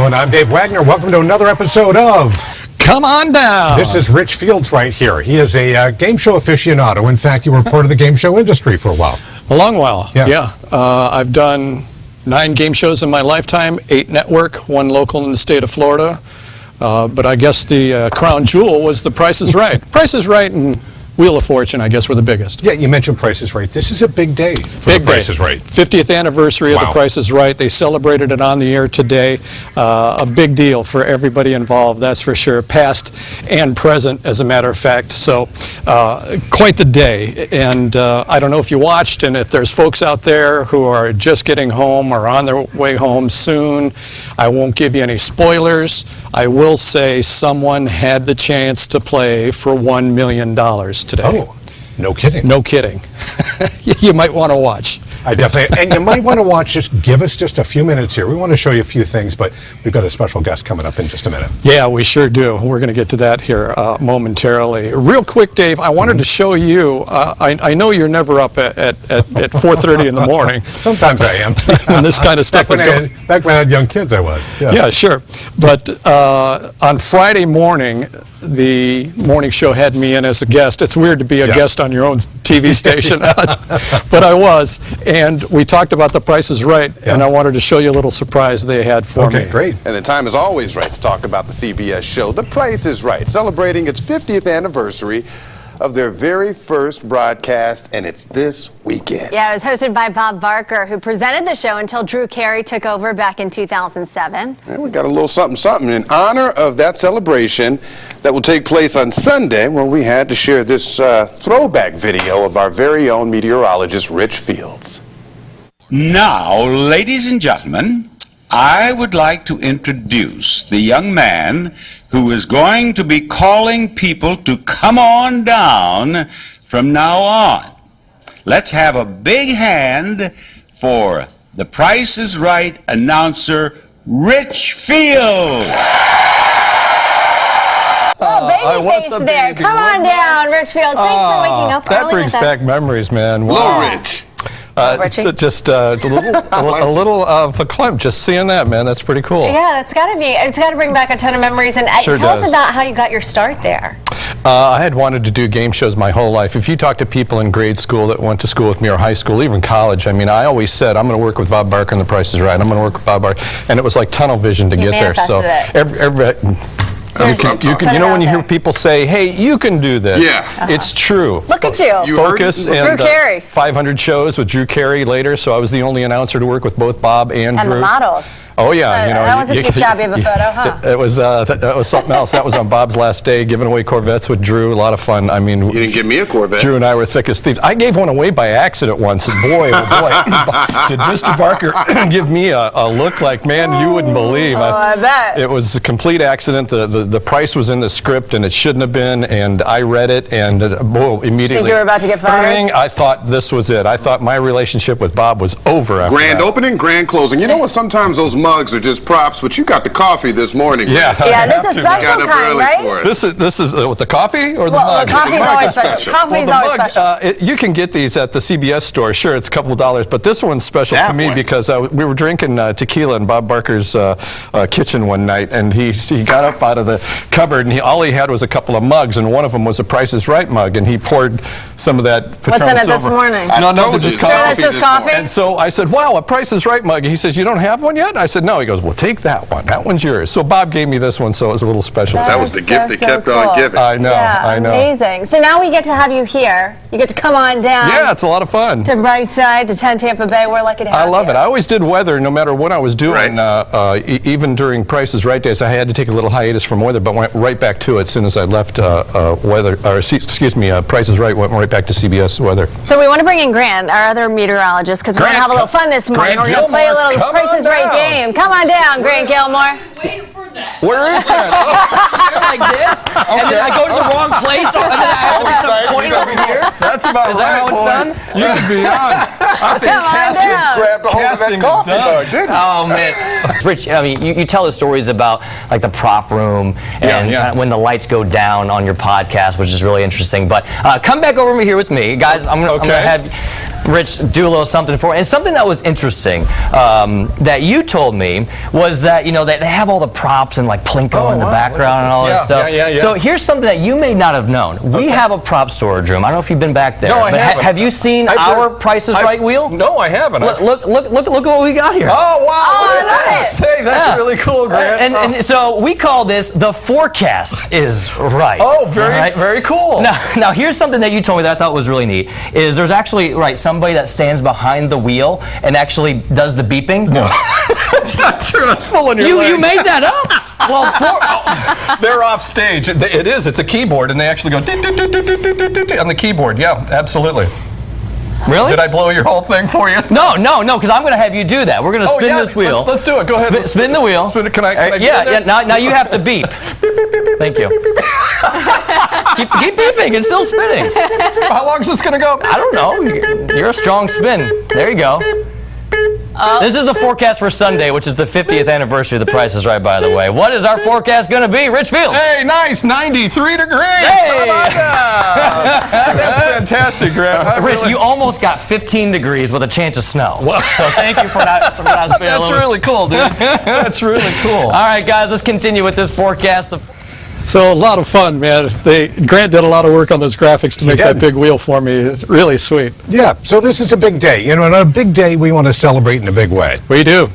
And I'm Dave Wagner. Welcome to another episode of Come On Down. This is Rich Fields right here. He is a game show aficionado. In fact, you were part of the game show industry for a while. A long while, yeah. I've done 9 game shows in my lifetime, 8 network, 1 local in the state of Florida. But I guess the crown jewel was The Price is Right. Price is Right and Wheel of Fortune, I guess, were the biggest. Yeah, you mentioned Price is Right. This is a big day for The Price is Right. 50th anniversary of The Price is Right. They celebrated it on the air today. A big deal for everybody involved, that's for sure, past and present, as a matter of fact. So quite the day. And I don't know if you watched, and if there's folks out there who are just getting home or on their way home soon, I won't give you any spoilers. I will say someone had the chance to play for $1 million today. Oh, no kidding. No kidding. You might want to watch. I definitely, and you might want to watch, give us just a few minutes here. We want to show you a few things, but we've got a special guest coming up in just a minute. Yeah, we sure do. We're going to get to that here momentarily. Real quick, Dave, I wanted to show you, I know you're never up at 4:30 in the morning. Sometimes I am. When this kind of stuff is going. Back when I had young kids, I was. Yeah, sure. But on Friday morning, the morning show had me in as a guest. It's weird to be a guest on your own TV station, but I was. And we talked about The Price is Right, and I wanted to show you a little surprise they had for me. Okay, great. And the time is always right to talk about the CBS show, The Price is Right, celebrating its 50th anniversary of their very first broadcast, and it's this weekend. Yeah, it was hosted by Bob Barker, who presented the show until Drew Carey took over back in 2007. And we got a little something in honor of that celebration that will take place on Sunday. Well, we had to share this throwback video of our very own meteorologist, Rich Fields. Now, ladies and gentlemen, I would like to introduce the young man who is going to be calling people to come on down from now on. Let's have a big hand for The Price is Right announcer, Rich Fields. Oh, baby face there. Come on down, Rich Fields. Thanks for waking up early. That brings back memories, man. Wow. Hello, Rich. Just a little of a clump. Just seeing that, man, that's pretty cool. Yeah, it's got to bring back a ton of memories. And Sure tell does. us about how you got your start there. I had wanted to do game shows my whole life. If you talk to people in grade school that went to school with me, or high school, even college, I mean, I always said, I'm going to work with Bob Barker and The Price is Right. I'm going to work with Bob Barker. And it was like tunnel vision to get there. So you know when you hear people say, hey, you can do this. Yeah. It's true. Look at you. Focus and Drew Carey. 500 shows with Drew Carey later, so I was the only announcer to work with both Bob and Drew. And the models. Oh yeah, you know, that wasn't too shabby of a photo, huh? It was that was something else. That was on Bob's last day, giving away Corvettes with Drew. A lot of fun. I mean, You didn't give me a Corvette. Drew and I were thick as thieves. I gave one away by accident once, and boy, oh boy, did Mr. Barker give me a look like, man, you wouldn't believe. I bet. It was a complete accident. The price was in the script, and it shouldn't have been. And I read it, and immediately. Think you were about to get fired? I thought this was it. I thought my relationship with Bob was over after Grand that. opening, grand closing. You know what? Sometimes those mugs are just props, but you got the coffee this morning. Yeah. Rich. Yeah, this is Got special up kind, early right? for it. This is with the coffee or the Well, mug? the coffee's always special. Coffee's Well, the always mug, special. you can get these at the CBS store. Sure, it's a couple of dollars, but this one's special That to me one. because we were drinking tequila in Bob Barker's kitchen one night, and he got up out of the cupboard, and all he had was a couple of mugs, and one of them was a Price is Right mug, and he poured some of that Patron What's in it this Silver. morning? No, I told nothing, you, just it's coffee. That's just this coffee? morning. And so I said, wow, a Price is Right mug. And he says, you don't have one yet? I said, no. He goes, well, take that one. That one's yours. So Bob gave me this one, so it was a little special. That was the is gift that kept on giving. I know, Yeah, I know. amazing. So now we get to have you here. You get to come on down. Yeah, it's a lot of fun. To Brightside, to 10 Tampa Bay. We're lucky to have I you. love it. I always did weather, no matter what I was doing. Even during Price is Right days, I had to take a little hiatus from weather, but went right back to it as soon as I left weather. Or excuse me, Price is Right went right back to CBS weather. So we want to bring in Grant, our other meteorologist, because we're going to have a little fun this morning. Grant We're going to play a Gilmore, little come Price on is Right down. game. Come on down, Grant Gilmore. Waiting for that. Where is that? Like this, and then I go to the wrong place, and then I have to some point over here. That's about Is that how it's done? You could be on. I think Come on down. Grabbed a hold of that casting is coffee done. mug, didn't you? Oh man, Rich. I mean, you tell the stories about like the prop room and Yeah. when the lights go down on your podcast, which is really interesting. But come back over here with me, guys. I'm gonna have. Rich do a little something for it. And something that was interesting that you told me was that, you know, that they have all the props and like Plinko in the background and all this stuff. Yeah. So here's something that you may not have known. We have a prop storage room. I don't know if you've been back there. No, I but haven't. Have you seen our Price is Right wheel? No, I haven't. Look what we got here. Oh, wow. Oh, Look at I love this. Hey, that's really cool, Grant. And so we call this the forecast is right. Oh, Right? very cool. Now here's something that you told me that I thought was really neat. Is there's actually somebody that stands behind the wheel and actually does the beeping? No. That's not true. That's pulling your leg. You made that up? Well, They're off stage. It is. It's a keyboard, and they actually go on the keyboard. Yeah, absolutely. really? Did I blow your whole thing for you? No, because I'm going to have you do that. We're going to spin this wheel. Let's do it. Go ahead. Spin the wheel. Spin it. Can I get in yeah. there? Now you have to beep. Thank you. keep beeping. It's still spinning. How long is this going to go? I don't know. You're a strong spin. There you go. This is the forecast for Sunday, which is the 50th anniversary of The Price is Right, by the way. What is our forecast going to be, Rich Fields? Hey, nice. 93 degrees. Hey! How about that? That's fantastic, Grant. Rich, you almost got 15 degrees with a chance of snow. So thank you for not spinning That's really cool, dude. That's really cool. All right, guys, let's continue with this forecast. So a lot of fun, man. Grant did a lot of work on those graphics to make that big wheel for me. It's really sweet. Yeah, so this is a big day. You know, on a big day, we want to celebrate in a big way. We do.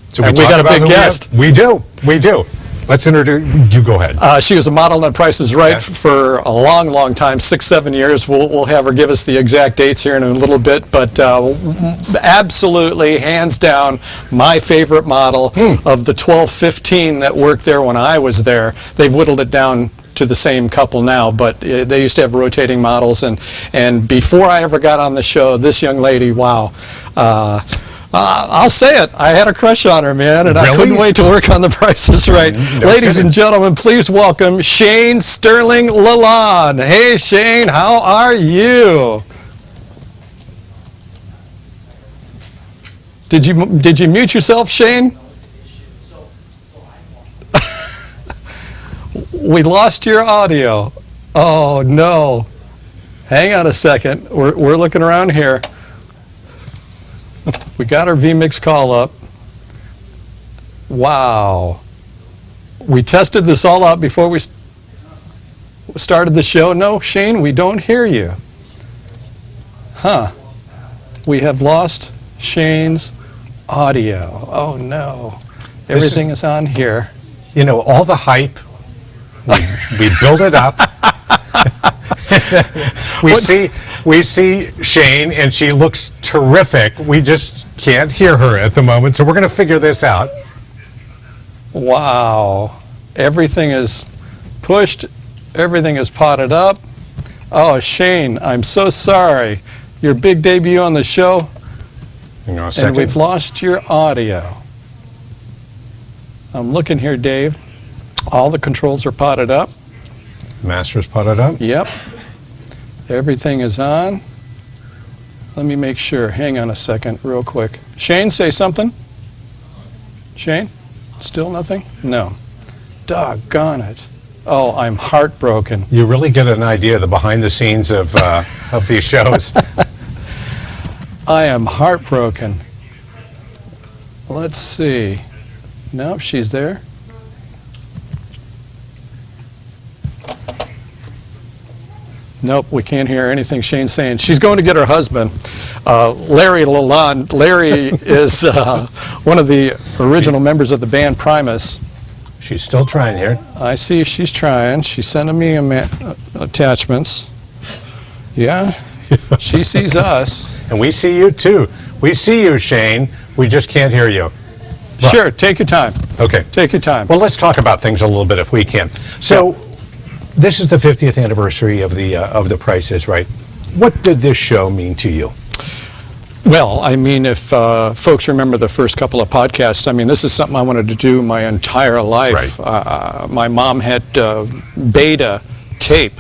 So And we got a talk about big who guest. We do. Let's introduce, you go ahead. She was a model on Price is Right Okay. for a long time, 6-7 years. We'll have her give us the exact dates here in a little bit, but absolutely, hands down, my favorite model of the 12-15 that worked there when I was there. They've whittled it down to the same couple now, but they used to have rotating models, and before I ever got on the show, this young lady, wow. I'll say it. I had a crush on her, man, and I couldn't wait to work on The Price is Right. Ladies and gentlemen, please welcome Shane Stirling LaLonde. Hey, Shane, how are you? Did you mute yourself, Shane? We lost your audio. Oh no! Hang on a second. We're looking around here. We got our vMix call up. Wow. We tested this all out before we started the show. No, Shane, we don't hear you. Huh. We have lost Shane's audio. Oh no. Everything is on here. You know, all the hype, we build it up. We see Shane, and she looks terrific. We just can't hear her at the moment, so we're going to figure this out. Wow. Everything is pushed. Everything is potted up. Oh, Shane, I'm so sorry. Your big debut on the show, Hang on a and second. we've lost your audio. I'm looking here, Dave. All the controls are potted up. Master's potted up. Yep. Everything is on. Let me make sure. Hang on a second, real quick. Shane, say something. Shane? Still nothing? No. Doggone it. Oh, I'm heartbroken. You really get an idea of the behind the scenes of these shows. I am heartbroken. Let's see. Nope, she's there. Nope, we can't hear anything Shane's saying. She's going to get her husband, Larry LaLonde. Larry is one of the original members of the band Primus. She's still trying here. I see she's trying. She's sending me attachments. Yeah, she sees us. And we see you too. We see you, Shane. We just can't hear you. Sure, take your time. Okay. Take your time. Well, let's talk about things a little bit if we can. So, this is the 50th anniversary of the Price is Right. What did this show mean to you? Well, I mean, if folks remember the first couple of podcasts, I mean, this is something I wanted to do my entire life. My mom had beta tape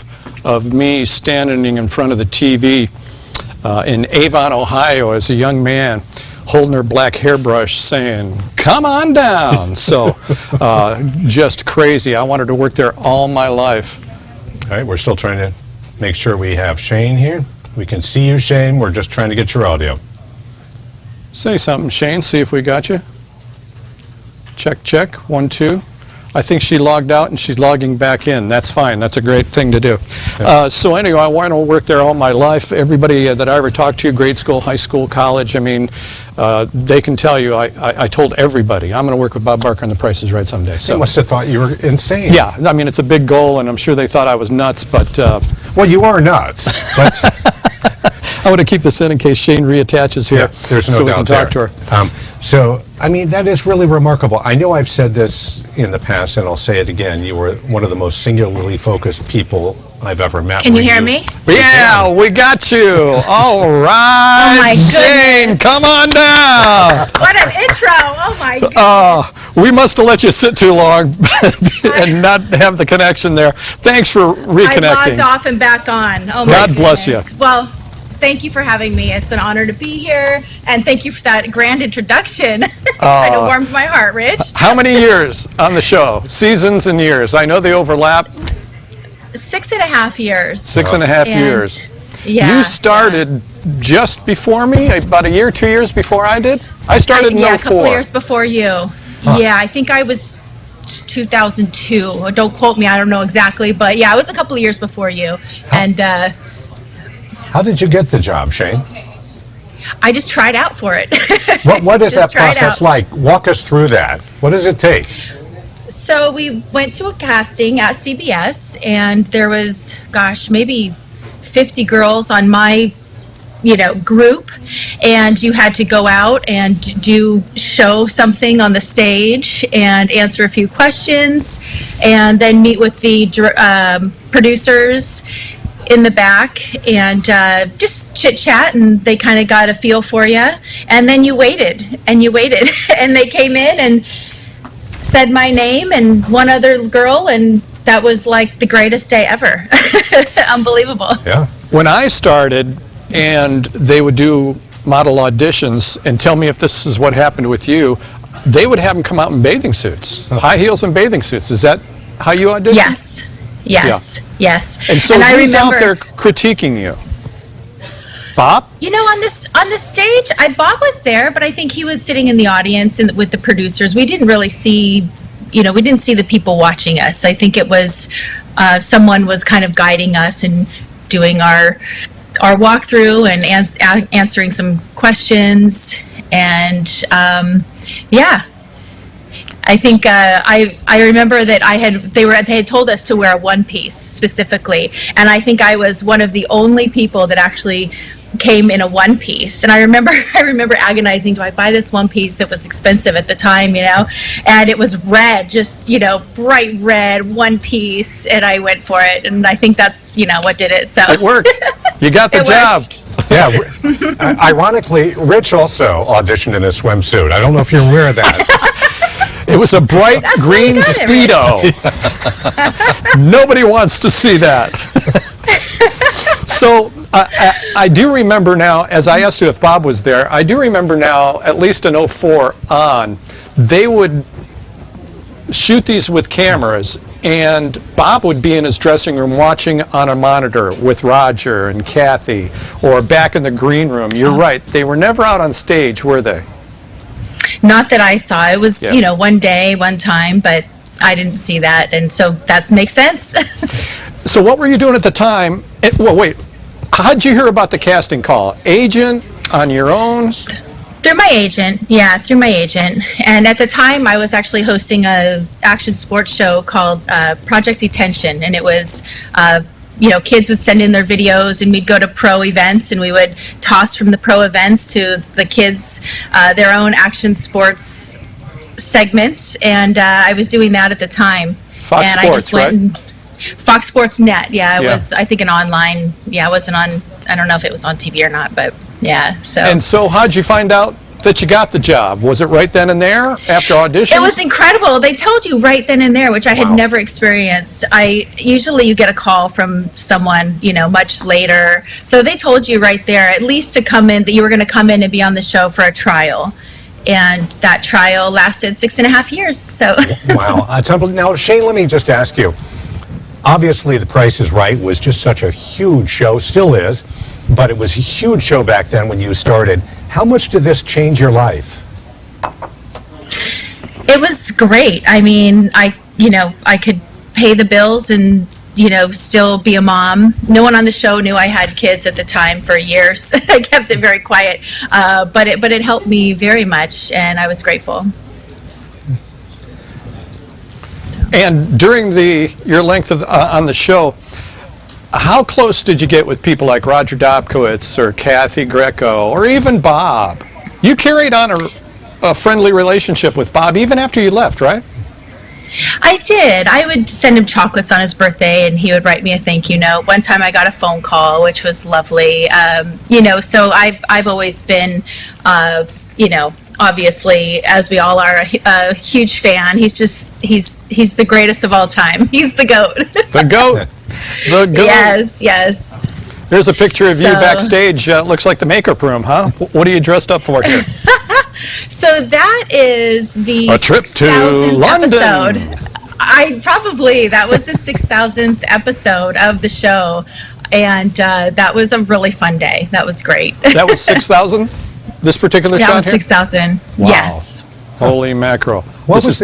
of me standing in front of the TV in Avon, Ohio as a young man, holding her black hairbrush saying, "Come on down." So just crazy. I wanted to work there all my life. All right, we're still trying to make sure we have Shane here. We can see you, Shane. We're just trying to get your audio. Say something, Shane. See if we got you. Check, check. 1, 2. I think she logged out and she's logging back in. That's fine. That's a great thing to do. So anyway, I want to work there all my life. Everybody that I ever talked to, grade school, high school, college, I mean, they can tell you I told everybody I'm going to work with Bob Barker on The Price is Right someday. They must have thought you were insane. Yeah, I mean, it's a big goal, and I'm sure they thought I was nuts, but... well, you are nuts, but... I want to keep this in case Shane reattaches here, yeah, there's no so we doubt can talk to her. So, I mean, that is really remarkable. I know I've said this in the past, and I'll say it again. You were one of the most singularly focused people I've ever met. Can you hear me? Yeah, we got you. All right, Oh my Shane, goodness. come on down. What an intro! Oh my God. We must have let you sit too long and not have the connection there. Thanks for reconnecting. I logged off and back on. Oh my God bless you. goodness. Well, thank you for having me. It's an honor to be here, and thank you for that grand introduction. Kind of warmed my heart, Rich. How many years on the show? Seasons and years. I know they overlap. 6.5 years. 6.5 And- years. Yeah. You started just before me, about a year, 2 years before I did? I started in Yeah, a 04. couple years before you. Yeah, I think I was 2002. Don't quote me, I don't know exactly, but yeah, I was a couple of years before you. And How did you get the job, Shane? I just tried out for it. What is that Just tried process out. like? Walk us through that. What does it take? So we went to a casting at CBS, and there was, gosh, maybe 50 girls on my, group, and you had to go out and show something on the stage and answer a few questions, and then meet with the producers in the back and just chit chat, and they kind of got a feel for you, and then you waited and they came in and said my name and one other girl, and that was like the greatest day ever. Unbelievable. Yeah. When I started, and they would do model auditions and tell me if this is what happened with you, they would have them come out in bathing suits, high heels and bathing suits. Is that how you auditioned? Yes. And so I who's out remember, there critiquing you? Bob? on the stage, Bob was there, but I think he was sitting in the audience and with the producers. We didn't really see, we didn't see the people watching us. I think it was someone was kind of guiding us and doing our walkthrough and answering some questions, and I think I remember that they had told us to wear a one piece specifically, and I think I was one of the only people that actually came in a one piece. And I remember agonizing, do I buy this one piece? It was expensive at the time, and it was red, just bright red one piece, and I went for it, and I think that's what did it. So It worked. You got the It job. worked. Yeah. Ironically, Rich also auditioned in a swimsuit. I don't know if you're aware of that. It was a bright That's green really good, Speedo. Nobody wants to see that. So I do remember now, as I asked you if Bob was there, I do remember now, at least in 04 on, they would shoot these with cameras, and Bob would be in his dressing room watching on a monitor with Roger and Kathy, or back in the green room. You're right, they were never out on stage, were they? Not that I saw. It was, Yeah. one day, one time, but I didn't see that, and so that makes sense. So what were you doing at the time? Well, wait, how'd you hear about the casting call? Agent, on your own? Through my agent, through my agent. And at the time, I was actually hosting a action sports show called Project Detention, and it was, kids would send in their videos, and we'd go to pro events, and we would toss from the pro events to the kids their own action sports segments, and I was doing that at the time. Fox and Sports, I just went right? Fox Sports Net, it Yeah. was, I think, an online, it wasn't on, I don't know if it was on TV or not, but so. And so how'd you find out that you got the job? Was it right then and there after auditions? It was incredible. They told you right then and there, which I had never experienced. Usually you get a call from someone, much later. So they told you right there, at least to come in, that you were going to come in and be on the show for a trial. And that trial lasted 6.5 years. So Wow. Now, Shane, let me just ask you. obviously, The Price is Right was just such a huge show, still is, but it was a huge show back then when you started. How much did this change your life? It was great. I mean, I could pay the bills and, still be a mom. No one on the show knew I had kids at the time for years. I kept it very quiet, but it helped me very much, and I was grateful. And during your length on the show, how close did you get with people like Roger Dobkowitz or Kathy Greco or even Bob? You carried on a friendly relationship with Bob even after you left, right? I did. I would send him chocolates on his birthday, and he would write me a thank you note. One time I got a phone call, which was lovely. So I've always been, obviously, as we all are, a huge fan. He's the greatest of all time. He's the GOAT. The GOAT. The GOAT. Yes. There's a picture of you backstage. Looks like the makeup room, huh? What are you dressed up for here? So that is the A trip to London. That was the 6,000th episode of the show, and that was a really fun day. That was great. That was 6,000? This particular shot here? That was 6,000. Wow. Yes. Holy mackerel. What was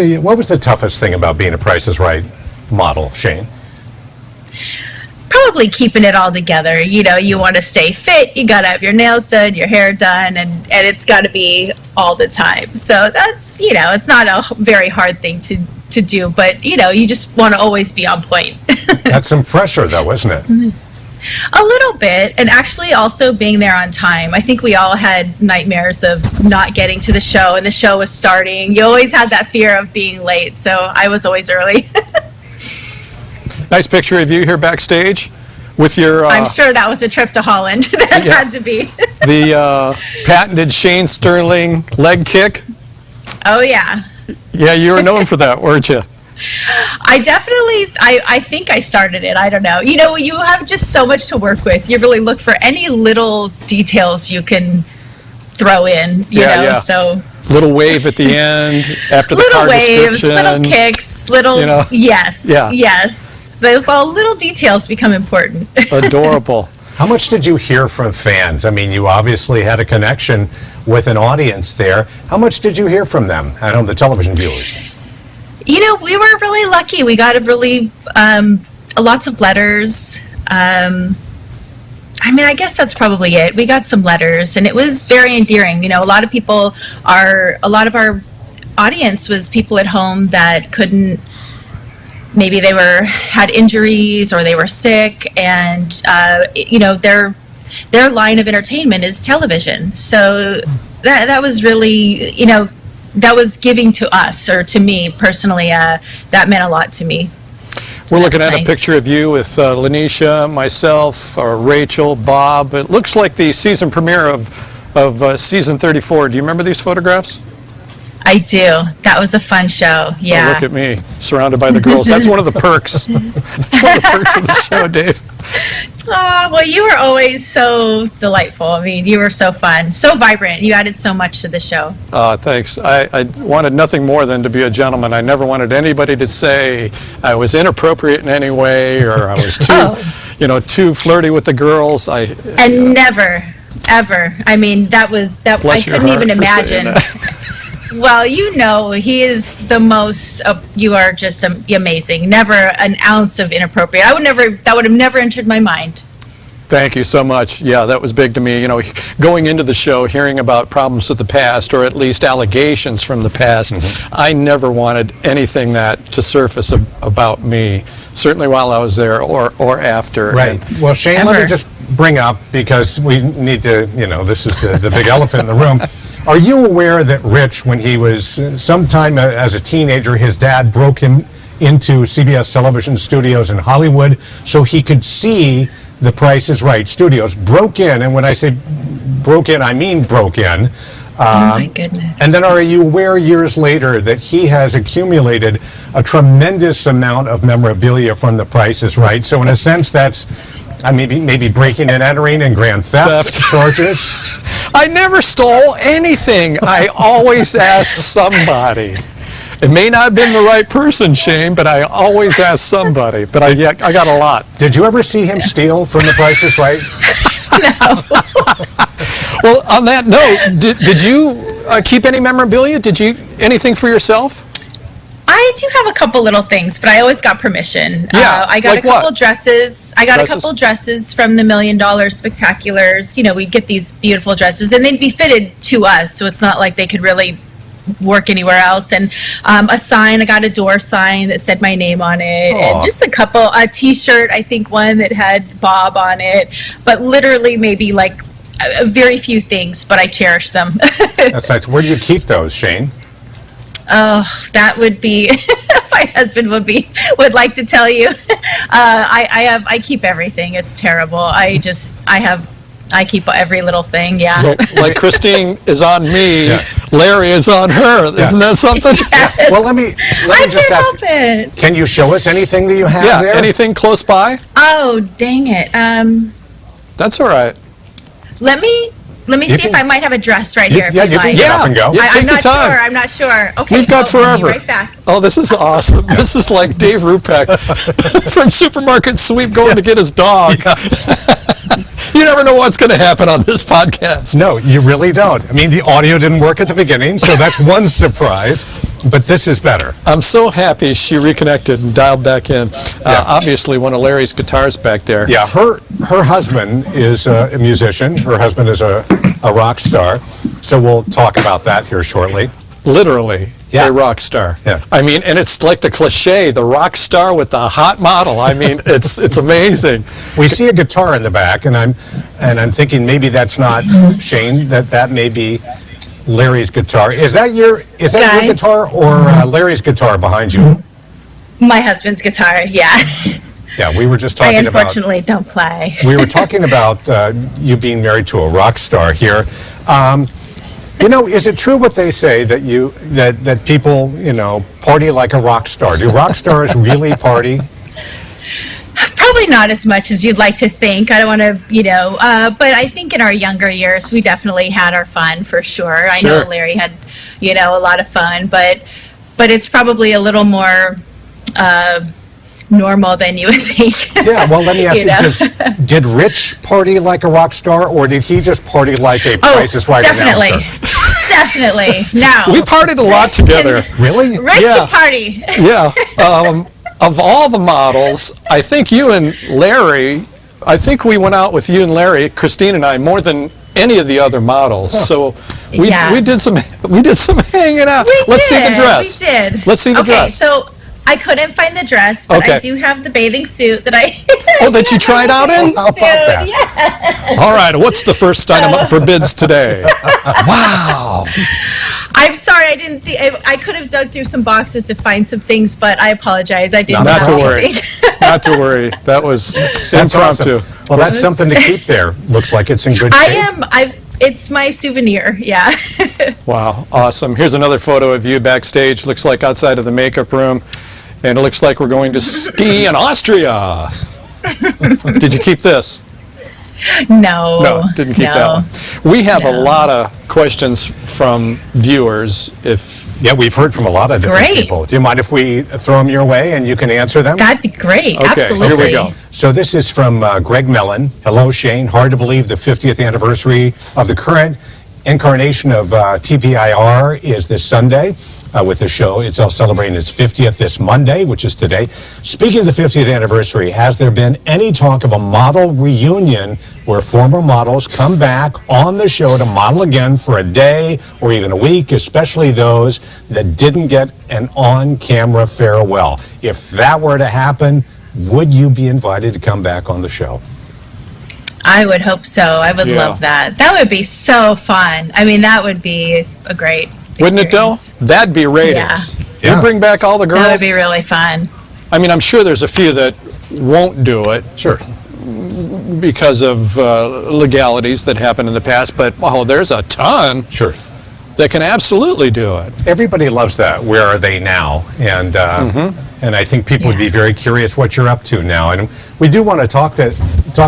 the toughest thing about being a Price is Right model, Shane? Probably keeping it all together. You want to stay fit, you got to have your nails done, your hair done, and it's got to be all the time. So that's, it's not a very hard thing to do, but, you just want to always be on point. That's some pressure, though, isn't it? A little bit, and actually also being there on time. I think we all had nightmares of not getting to the show, and the show was starting. You always had that fear of being late, so I was always early. Nice picture of you here backstage with your... I'm sure that was a trip to Holland. That had to be. The patented Shane Stirling leg kick. Oh, yeah. Yeah, you were known for that, weren't you? I think I started it. I don't know. You have just so much to work with. You really look for any little details you can throw in, you know, so... Little wave at the end after the little card waves, description. little kicks, little... Yes. Those all little details become important. Adorable. How much did you hear from fans? I mean, you obviously had a connection with an audience there. How much did you hear from them at home, the television viewers? We were really lucky. We got lots of letters. I guess that's probably it. We got some letters, and it was very endearing. A lot of our audience was people at home that couldn't, maybe they had injuries or they were sick, and their line of entertainment is television. So that was really, that was giving to us, or to me personally, that meant a lot to me. We're looking at a picture of you with Lanisha, myself, Rachel, Bob. It looks like the season premiere of season 34. Do you remember these photographs? I do. That was a fun show. Yeah. Oh, look at me, surrounded by the girls. That's one of the perks. That's one of the perks of the show, Dave. Oh, well, you were always so delightful. I mean, you were so fun, so vibrant. You added so much to the show. Thanks. I wanted nothing more than to be a gentleman. I never wanted anybody to say I was inappropriate in any way, or I was too flirty with the girls. Never, ever. I mean, that I couldn't even imagine. Well, he is the most, you are just amazing. Never an ounce of inappropriate. That would have never entered my mind. Thank you so much. Yeah, that was big to me. Going into the show, hearing about problems of the past, or at least allegations from the past, I never wanted anything to surface about me, certainly while I was there or after. Right. Well, Shane, let me just bring up, because we need to, this is the big elephant in the room. Are you aware that Rich, when he was sometime as a teenager, his dad broke him into CBS television studios in Hollywood so he could see The Price is Right studios? Broke in, and when I say broke in, I mean broke in. Oh my goodness. And then are you aware years later that he has accumulated a tremendous amount of memorabilia from The Price is Right? So in a sense, that's maybe breaking and entering and grand theft charges. I never stole anything. I always asked somebody. It may not have been the right person, Shane, but I always ask somebody. But I got a lot. Did you ever see him steal from The Price is Right? Well, on that note, did you keep any memorabilia? Did you anything for yourself? I do have a couple little things, but I always got permission. Yeah, I got like a couple what? dresses. I got a couple dresses from the $1 Million Spectaculars. You know, we'd get these beautiful dresses, and they'd be fitted to us, so it's not like they could really work anywhere else. And a sign, I got a door sign that said my name on it. Aww. And just a t-shirt, I think one that had Bob on it. But literally maybe like very few things, but I cherish them. That's nice. Where do you keep those, Shane? Oh, that would be my husband would like to tell you. I keep everything. It's terrible. I keep every little thing. Yeah. So, like Christine is on me, Larry is on her. Isn't that something? Yes. Well, let me I just can't ask. help it. Can you show us anything that you have Yeah. there? Anything close by? Oh, dang it. That's all right. Let me see if I might have a dress right here. If Yeah, you'd you can like. get up and go. Yeah, take I'm your not time. sure. I'm not sure. Okay. We've got I'll be forever. right back. Oh, this is awesome. This is like Dave Rupak from Supermarket Sweep going to get his dog. You never know what's going to happen on this podcast. No, you really don't. I mean, the audio didn't work at the beginning, so that's one surprise, but this is better. I'm so happy she reconnected and dialed back in. Obviously, one of Larry's guitars back there. Yeah, her husband is a musician. Her husband is a rock star, so we'll talk about that here shortly. Literally. Yeah. A rock star. Yeah. I mean, and it's like the cliche, the rock star with the hot model. I mean, it's amazing. We see a guitar in the back, and I'm thinking maybe that's not Shane. That may be Larry's guitar. Is that your guitar or Larry's guitar behind you? My husband's guitar. Yeah. Yeah, we were just I talking about. unfortunately don't play. We were talking about you being married to a rock star here. You know, is it true what they say that people, you know, party like a rock star? Do rock stars really party? Probably not as much as you'd like to think. I don't want to, but I think in our younger years, we definitely had our fun for sure. I know Larry had, a lot of fun, but it's probably a little more normal than you would think. Yeah, well, let me ask you, did Rich party like a rock star, or did he just party like a Price is Right definitely. announcer? Definitely. No. We partied a lot together. Really? Rich Yeah. can party. Yeah. Of all the models, I think you and Larry, I think we went out with you and Larry, Christine and I, more than any of the other models. So we did some hanging out. Let's see the dress. We did. Let's see the dress. Okay, so I couldn't find the dress, but Okay. I do have the bathing suit that I... Oh, that you tried out in? How about that? Yeah. All right, what's the first item up for bids today? Wow. I'm sorry, I didn't think... I could have dug through some boxes to find some things, but I apologize. I didn't Not have to worry. anything. Not to worry. That was That's impromptu. awesome. Well, that's something to keep there. Looks like it's in good shape. It's my souvenir, yeah. Wow, awesome. Here's another photo of you backstage. Looks like outside of the makeup room. And it looks like we're going to ski in Austria. Did you keep this? No. No, didn't keep that one. We have a lot of questions from viewers. Yeah, we've heard from a lot of different Great. people. Do you mind if we throw them your way and you can answer them? That'd be great. Okay, Absolutely. here we go. So this is from Greg Mellon. Hello, Shane. Hard to believe the 50th anniversary of the current incarnation of TPIR is this Sunday. With the show. It's all celebrating its 50th this Monday, which is today. Speaking of the 50th anniversary, has there been any talk of a model reunion where former models come back on the show to model again for a day or even a week, especially those that didn't get an on-camera farewell? If that were to happen, would you be invited to come back on the show? I would hope so. I would love that. That would be so fun. I mean, that would be a great Wouldn't it though? experience. That'd be ratings. Yeah. You bring back all the girls. That would be really fun. I mean, I'm sure there's a few that won't do it. Sure. Because of legalities that happened in the past, but there's a ton Sure. that can absolutely do it. Everybody loves that. Where are they now? And and I think people would be very curious what you're up to now. And we do want to talk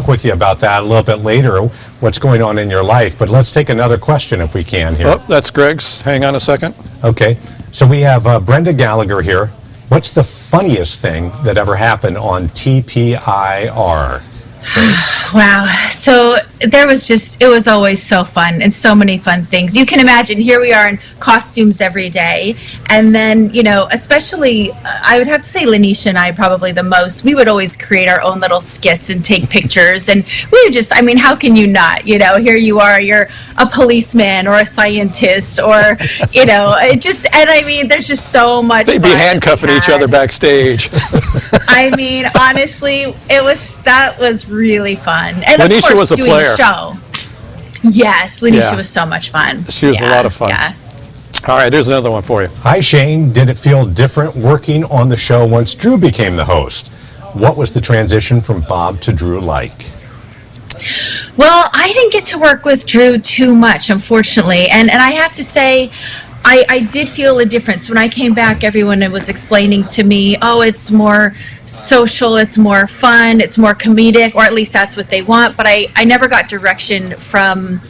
with you about that a little bit later, what's going on in your life. But let's take another question if we can here. Oh, that's Greg's. Hang on a second. Okay. So we have Brenda Gallagher here. What's the funniest thing that ever happened on TPIR? Wow. So it was always so fun and so many fun things. You can imagine, here we are in costumes every day. And then, especially, I would have to say Lanisha and I probably the most, we would always create our own little skits and take pictures. And we would just, how can you not? Here you are, you're a policeman or a scientist or, there's just so much They'd be handcuffing each other backstage. Honestly, that was really fun. And Lanisha of course, was a doing player. The show. Yes, Lanisha was so much fun. She was a lot of fun. Yeah. All right, here's another one for you. Hi, Shane. Did it feel different working on the show once Drew became the host? What was the transition from Bob to Drew like? Well, I didn't get to work with Drew too much, unfortunately. And I have to say, I did feel a difference. When I came back, everyone was explaining to me, oh, it's more social, it's more fun, it's more comedic, or at least that's what they want. But I never got direction from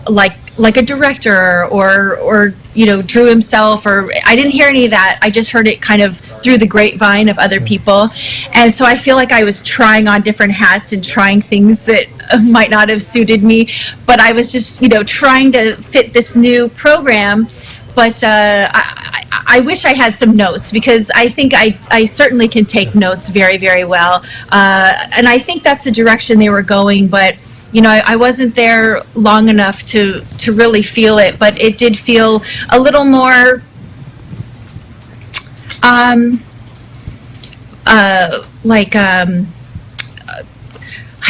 like a director or Drew himself, or I didn't hear any of that. I just heard it kind of through the grapevine of other people. And so I feel like I was trying on different hats and trying things that might not have suited me, but I was just trying to fit this new program. But I wish I had some notes, because I think I certainly can take notes very, very well, and I think that's the direction they were going. But I wasn't there long enough to really feel it, but it did feel a little more I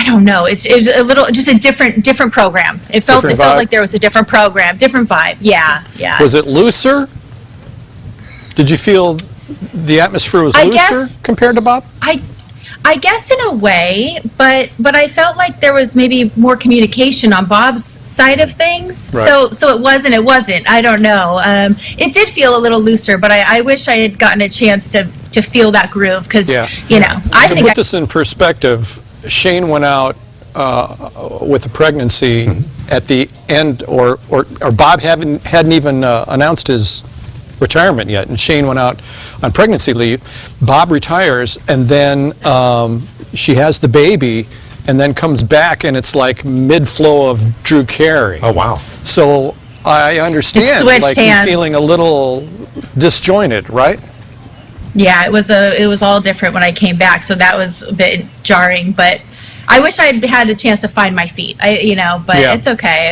don't know. It was a little, just a different program. It felt like there was a different program, different vibe. Yeah. Was it looser? Did you feel the atmosphere was looser compared to Bob? I guess in a way, but I felt like there was maybe more communication on Bob's side of things. Right. So it wasn't. I don't know. It did feel a little looser, but I wish I had gotten a chance to feel that groove, because I think to put this in perspective, Shane went out with a pregnancy at the end, or Bob hadn't even announced his retirement yet, and Shane went out on pregnancy leave. Bob retires, and then she has the baby, and then comes back, and it's like mid-flow of Drew Carey. Oh, wow. So I understand, like, you're feeling a little disjointed, right? Yeah, it was all different when I came back, so that was a bit jarring, but I wish I'd had a chance to find my feet. But it's okay.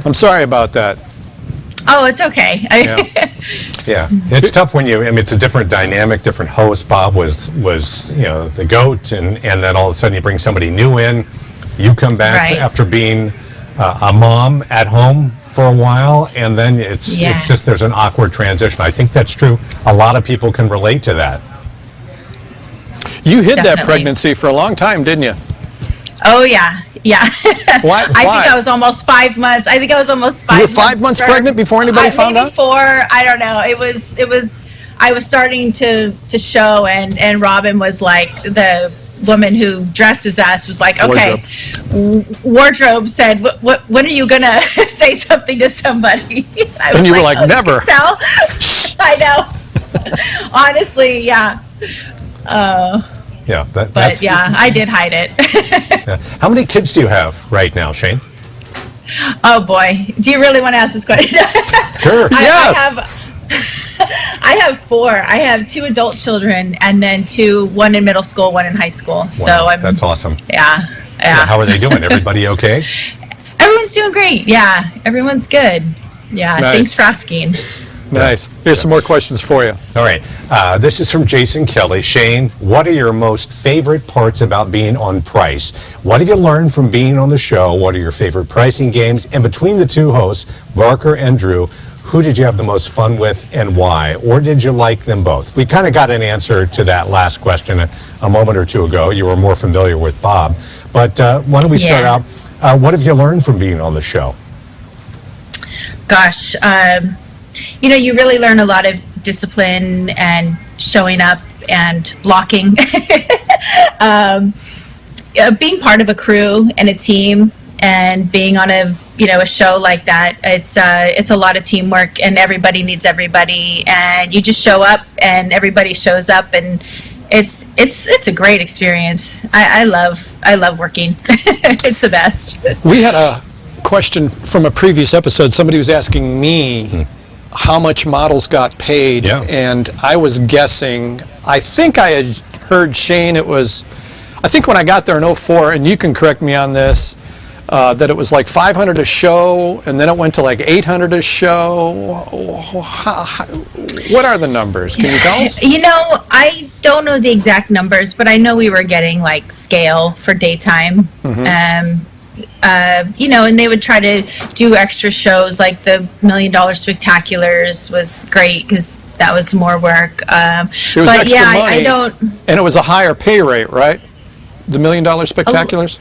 I'm sorry about that. Oh, it's okay. Yeah, it's tough when it's a different dynamic, different host. Bob was the GOAT, and then all of a sudden you bring somebody new in. You come back after being a mom at home for a while, and then it's just, there's an awkward transition. I think that's true. A lot of people can relate to that. You hid that pregnancy for a long time, didn't you? Oh, yeah. Why? I think I was almost 5 months. You were 5 months pregnant before anybody found out? I don't know. It was. I was starting to show, and Robin was like, the woman who dresses us was like, okay. Wardrobe said, when are you gonna say something to somebody? And you were like, never. I know. Honestly, yeah. Yeah, I did hide it. How many kids do you have right now, Shane? Oh boy, do you really want to ask this question? Sure. Yes. I have 4. I have 2 adult children, and then one in middle school, 1 in high school. Wow, so that's awesome. Yeah. How are they doing? Everybody okay? Everyone's doing great. Yeah, everyone's good. Yeah, nice. Thanks for asking. Nice. Here's some more questions for you. All right. This is from Jason Kelly. Shane, what are your most favorite parts about being on Price? What have you learned from being on the show? What are your favorite pricing games? And between the two hosts, Barker and Drew, who did you have the most fun with and why? Or did you like them both? We kind of got an answer to that last question a moment or two ago. You were more familiar with Bob. But why don't we start out? What have you learned from being on the show? Gosh, you really learn a lot of discipline and showing up and blocking. Being part of a crew and a team, and being on a show like that, it's a lot of teamwork, and everybody needs everybody, and you just show up and everybody shows up, and it's a great experience. I love working. It's the best. We had a question from a previous episode. Somebody was asking me how much models got paid, and I was guessing, I think I had heard Shane, I think when I got there in 2004, and you can correct me on this, that it was like $500 a show, and then it went to like $800 a show. What are the numbers? Can you tell us? I don't know the exact numbers, but I know we were getting like scale for daytime. And they would try to do extra shows, like the $1 Million Spectaculars was great because that was more work. It was but extra money, I don't. And it was a higher pay rate, right? The $1 Million Spectaculars?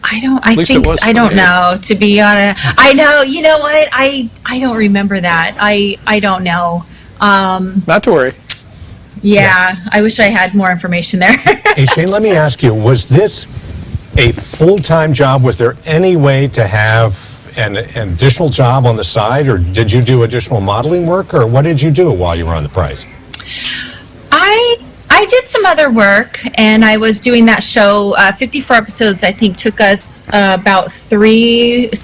I don't know, to be honest. I know, you know what? I don't remember that. I don't know. Not to worry. Yeah, I wish I had more information there. Hey, Shane, let me ask you, was this a full-time job? Was there any way to have an additional job on the side, or did you do additional modeling work, or what did you do while you were on The Price? I did some other work, and I was doing that show. 54 episodes, I think, took us about 3 or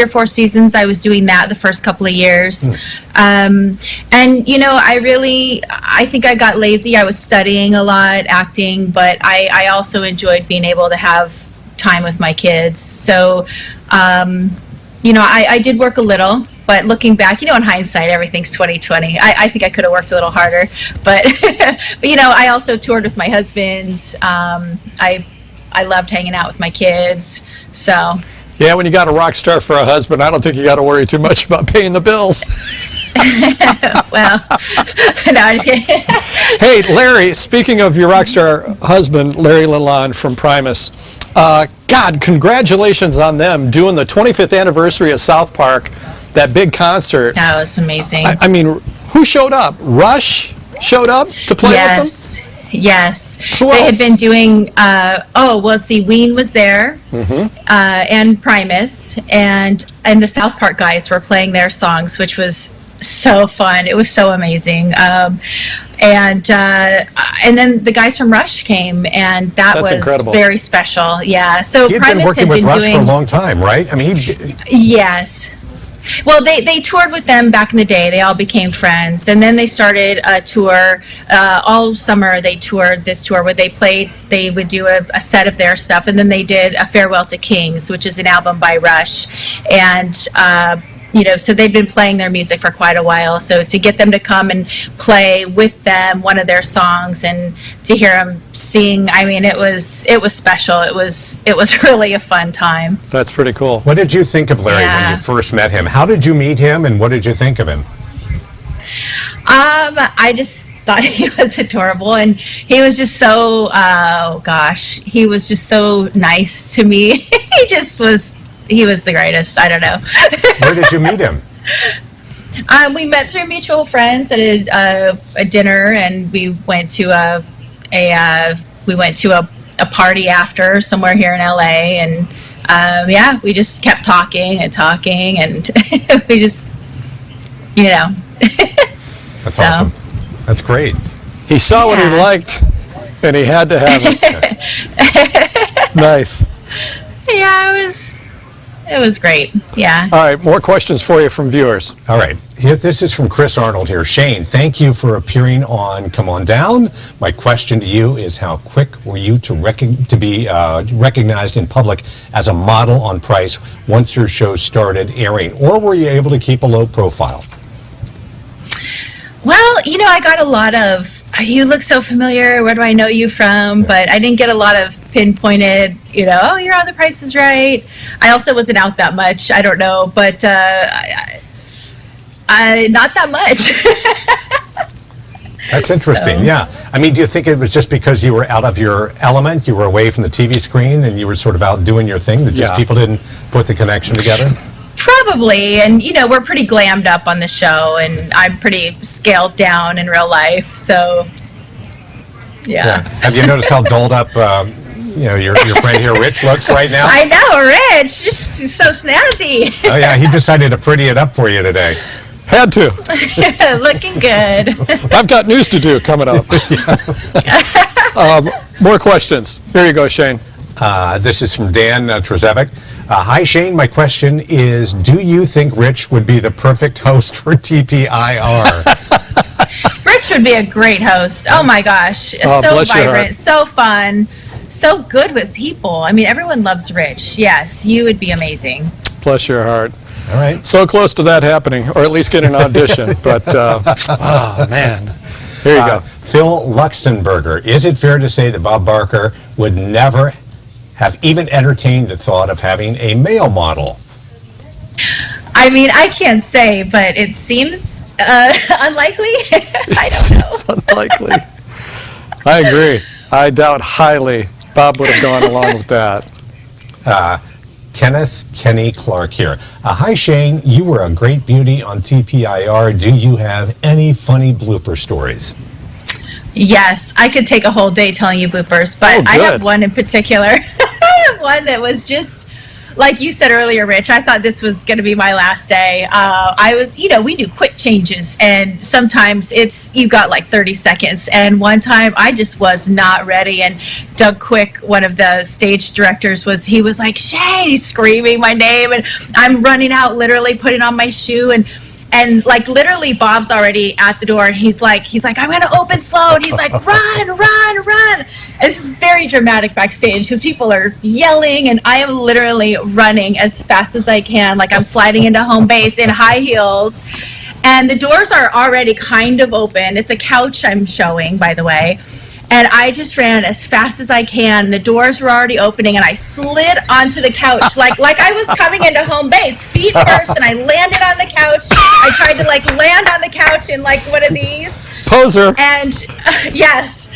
4 seasons. I was doing that the first couple of years. And, I think I got lazy. I was studying a lot, acting, but I also enjoyed being able to have time with my kids. So, I did work a little. But looking back, in hindsight, everything's 20/20. I think I could have worked a little harder. But, I also toured with my husband. I loved hanging out with my kids. So. Yeah, when you got a rock star for a husband, I don't think you got to worry too much about paying the bills. Well, no, I'm just kidding. Hey, Larry, speaking of your rock star husband, Larry LaLonde from Primus, God, congratulations on them doing the 25th anniversary of South Park. That big concert. That was amazing. I mean, who showed up? Rush showed up to play with them? Yes. Who they else? had been doing, Ween was there, and Primus, and the South Park guys were playing their songs, which was so fun. It was so amazing. And then the guys from Rush came, and that's was incredible. Very special. Yeah. So You've Primus been working with Rush doing, for a long time, right? I mean, Yes. Well, they toured with them back in the day. They all became friends, and then they started a tour. All summer they toured this tour where they would do a set of their stuff, and then they did a Farewell to Kings, which is an album by Rush, and so they've been playing their music for quite a while. So to get them to come and play with them one of their songs, and to hear them sing, I mean, it was special. It was really a fun time. That's pretty cool. what did you think of Larry when you first met him? How did you meet him, and what did you think of him? I just thought he was adorable, and he was just so he was just so nice to me. He was the greatest. I don't know. Where did you meet him? We met through mutual friends at a dinner, and we went to a party after somewhere here in LA, and we just kept talking, and we just, That's awesome. That's great. He saw what he liked, and he had to have it. Nice. Yeah, it was great. Yeah. All right, more questions for you from viewers. All right. This is from Chris Arnold here. Shane, thank you for appearing on Come On Down. My question to you is, how quick were you to be recognized in public as a model on Price once your show started airing? Or were you able to keep a low profile? Well, I got a lot of, you look so familiar, where do I know you from? But I didn't get a lot of pinpointed, you're on The Price is Right. I also wasn't out that much. I don't know, but not that much. That's interesting, yeah. I mean, do you think it was just because you were out of your element, you were away from the TV screen, and you were sort of out doing your thing, that just people didn't put the connection together? Probably, and we're pretty glammed up on the show, and I'm pretty scaled down in real life, so yeah. Have you noticed how dolled up your friend here, Rich, looks right now? I know, Rich. Just so snazzy. Oh, yeah, he decided to pretty it up for you today. Had to. Looking good. I've got news to do coming up. More questions. Here you go, Shane. This is from Dan Trezevic. Hi, Shane. My question is, do you think Rich would be the perfect host for TPIR? Rich would be a great host. Oh my gosh. So vibrant, so fun, so good with people. I mean, everyone loves Rich. Yes, you would be amazing. Bless your heart. All right. So close to that happening, or at least getting an audition. But, oh, man. Here you go. Phil Luxemburger. Is it fair to say that Bob Barker would never have even entertained the thought of having a male model? I mean, I can't say, but it seems unlikely. I don't know. It's unlikely. I agree. I doubt highly Bob would have gone along with that. Kenny Clark here. Hi, Shane. You were a great beauty on TPIR. Do you have any funny blooper stories? Yes, I could take a whole day telling you bloopers, but I have one in particular. I have one that was just, like you said earlier, Rich, I thought this was going to be my last day. I was, we do quick changes, and sometimes you've got like 30 seconds. And one time I just was not ready. And Doug Quick, one of the stage directors, he was like, Shane, screaming my name. And I'm running out, literally putting on my shoe. And like literally Bob's already at the door, and he's like, I'm going to open slow. And he's like, run, run, run. And this is very dramatic backstage because people are yelling, and I am literally running as fast as I can. Like I'm sliding into home base in high heels, and the doors are already kind of open. It's a couch I'm showing, by the way. And I just ran as fast as I can. The doors were already opening, and I slid onto the couch like I was coming into home base, feet first, and I landed on the couch. I tried to land on the couch in one of these. Poser. And yes,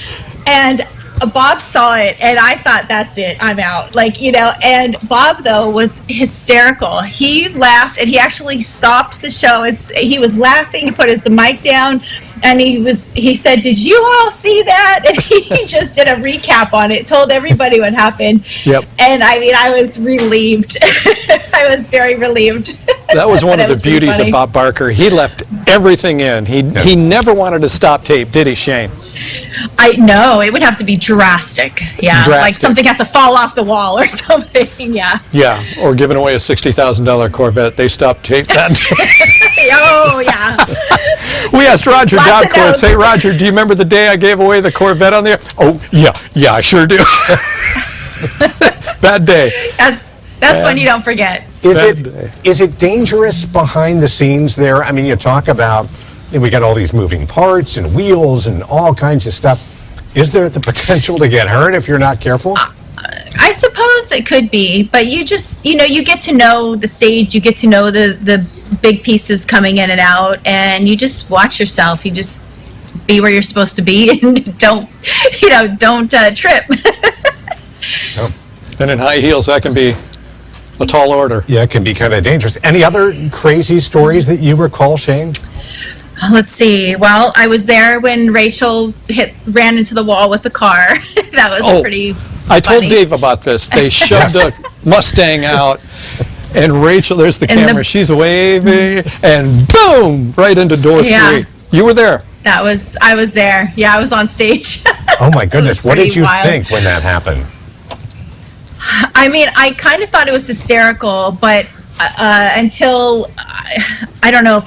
and Bob saw it, and I thought, that's it, I'm out. And Bob, though, was hysterical. He laughed, and he actually stopped the show. He was laughing. He put the mic down, and he said, did you all see that? And he just did a recap on it, told everybody what happened. Yep. And I mean, I was relieved. I was very relieved. That was one of the beauties of Bob Barker. He left everything in. He never wanted to stop tape, did he, Shane? I know. It would have to be drastic. Yeah. Drastic. Like something has to fall off the wall or something. Yeah. Yeah. Or giving away a $60,000 Corvette. They stopped tape that day. Oh, yeah. We asked Roger Lots of Doudcourt, notes. hey, Roger, do you remember the day I gave away the Corvette on the air? Oh, yeah, I sure do. Bad day. That's one you don't forget. Is it dangerous behind the scenes there? I mean, you talk about, we got all these moving parts and wheels and all kinds of stuff. Is there the potential to get hurt if you're not careful? I suppose it could be, but you just, you get to know the stage, you get to know the big pieces coming in and out, and you just watch yourself. You just be where you're supposed to be, and don't trip. And in high heels, that can be a tall order. Yeah, it can be kind of dangerous. Any other crazy stories that you recall, Shane? Let's see. Well, I was there when Rachel ran into the wall with the car. That was pretty I told funny. Dave about this. They shoved a Mustang out, and Rachel, there's the camera, she's waving, and boom, right into door 3. You were there. I was there. Yeah, I was on stage. Oh my goodness. What did you wild. think when that happened? I mean, I kind of thought it was hysterical, but until, I don't know if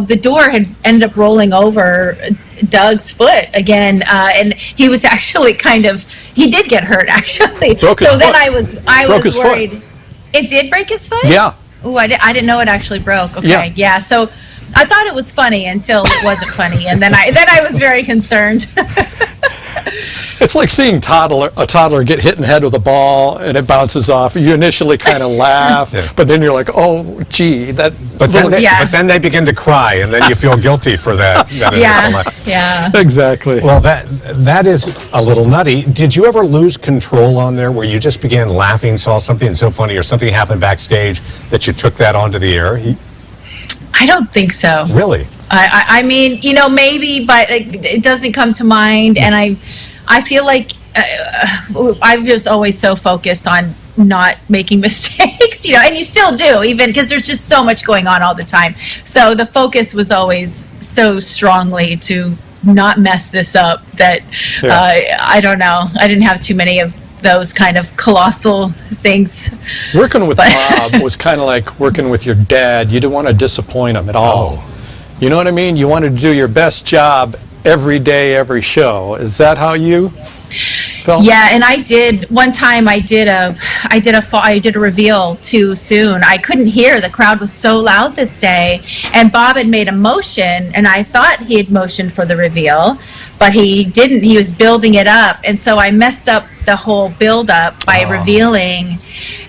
the door had ended up rolling over Doug's foot again, and he was actually he did get hurt, actually. Broke his foot. Then I was worried. Foot. It did break his foot? Yeah. Oh, I didn't know it actually broke. Okay, yeah. So I thought it was funny until it wasn't funny, and then I was very concerned. It's like seeing a toddler get hit in the head with a ball and it bounces off. You initially kind of laugh, but then you're like, oh, gee, that. But then they begin to cry, and then you feel guilty for that. Yeah. Exactly. Well, that is a little nutty. Did you ever lose control on there, where you just began laughing, saw something so funny, or something happened backstage that you took that onto the air? I don't think so. Really? I mean, maybe, but it doesn't come to mind. And I feel like I'm just always so focused on not making mistakes, and you still do, even because there's just so much going on all the time. So the focus was always so strongly to not mess this up that I don't know. I didn't have too many of those kind of colossal things. Working with Bob was kind of like working with your dad. You didn't want to disappoint him at all. You know what I mean? You wanted to do your best job every day, every show. Is that how you felt? Yeah, and I did. One time I did a reveal too soon. I couldn't hear. The crowd was so loud this day. And Bob had made a motion, and I thought he had motioned for the reveal, but he didn't. He was building it up. And so I messed up the whole build up by revealing,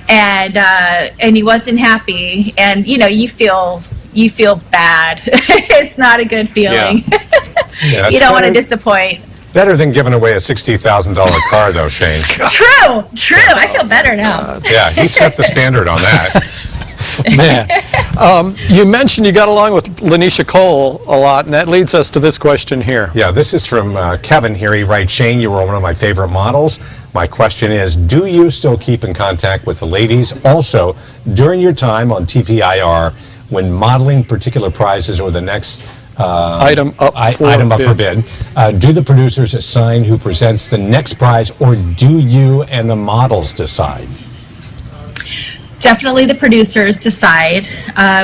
and he wasn't happy. And you feel bad. It's not a good feeling. Yeah, you don't want to disappoint. Better than giving away a $60,000 car, though, Shane. True. I feel better now. Yeah, he set the standard on that. Man, you mentioned you got along with Lanisha Cole a lot, and that leads us to this question here. Yeah, this is from Kevin here. He writes, Shane, you were one of my favorite models. My question is, do you still keep in contact with the ladies? Also, during your time on TPIR, when modeling particular prizes or the next item up for bid, do the producers assign who presents the next prize, or do you and the models decide? Definitely the producers decide.